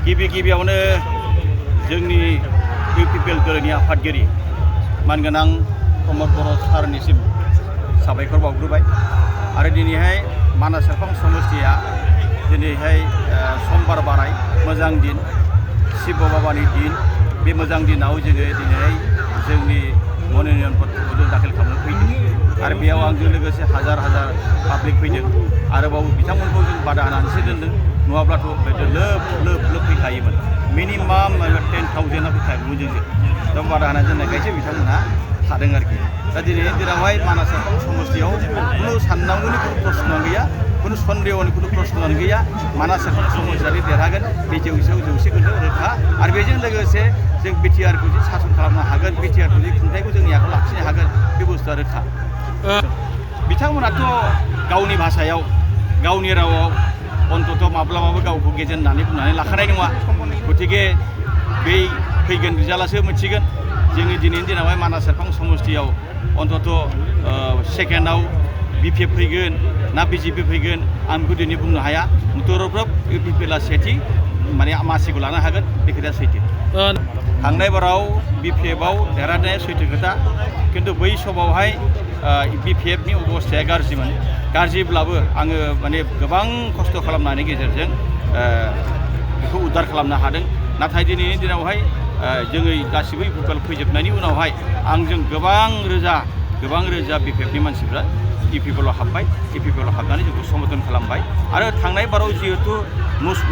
गिबियावनो जोंनि इउपिपिएल दोलोनि आफादगिरि मानगोनां प्रमद बर' सारनिसिम साबायखर बावग्रोबाय आरो दिनैहाय मानास सेरफां समष्टिया दिनैहाय समबार बाराय मोजां दिन शिव बाबानि दिन बे मोजां दिनाव जोङो दिनैहाय जोंनि मन'नयन पत्रखौ जों दाखिल खालामनो फैदों आरो बेयाव आंजों लोगोसे हाजार पाब्लिक फैदों आरोबाव बिथांमोनखौ जों बादा होनानैसो दोनदों नङाब्लाथ' लोब फैखायोमोन मिनिमाम 10,000 फैखायोमोन जोंजों दा बादा होनानै दोननायखायसो बिथांमोनहा थादों आरोखि दा दिनैनि दिनावहाय मानास सेरफां समष्टियाव खुनु साननांगौनि खुनु प्रश्नआनो गैया खुनु सन्देहनि खुनु प्रश्नआनो गैया मानास सेरफां समष्टियानो देरहागोन बे जौसे खोन्दो रोखा आरो बेजों लोगोसे जों बिटिआरखौ जे सासन खालामनो हागोन बिटिआरखौ जे खुंथायखौ जोंनि आखायाव लाखिनो हागोन बे बुस्थुआ रोखा बिथांमोनाथ' गावनि भाषायाव गावनि रावाव अन्तत माब्लाबाबो गावखौ गेजेन होननानै बुंनानै लाखानाय नङा गतिके बै फैगोन रिजाल्टआसो मिथिगोन जोंनि दिनैनि दिनावहाय मानास सेरफां समष्टियाव अन्तत सेकेन्डआव बिपिएफ फैगोन ना बिजेपि फैगोन आं बेखौ दिनै बुंनो हाया मुथुरफ्रोब इउपिपिएलआ सेथि माने मासिखौ लानो हागोन बे खोथाया सैथो थांनाय बाराव बिपिएफआव देरहानाया सैथो खोथा खिन्थु बै समावहाय बिपिएफनि अबस्थाया गाज्रिमोन गाज्रिब्लाबो आङो माने गोबां खस्थ' खालामनायनि गेजेरजों बेखौ उद्धार खालामनो हादों नाथाय दिनैनि दिनावहाय जोङो गासिबो इउपिपिएल फैजोबनायनि उनावहाय आंजों गोबां रोजा बिपिएफनि मानसिफ्रा इउपिपिएलआव हाबबाय इउपिपिएलआव हाबनानै जोंखौ समर्थन खालामबाय आरो थांनाय बाराव जिहेतु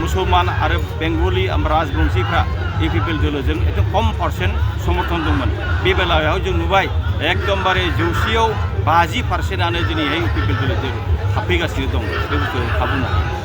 मुसलमान आरो बेंगलि राजबंशीफ्रा इउपिपिएल दोलोजों एथ' खम पार्सेन्ट समर्थन दंमोन बे बेलायाव जों नुबाय एकदमबारे 100आव 50% दिनैहाय इउपिपिएल दोलोजों हाबफैगासिनो दं बे बुस्थुखौ बुंनो हायो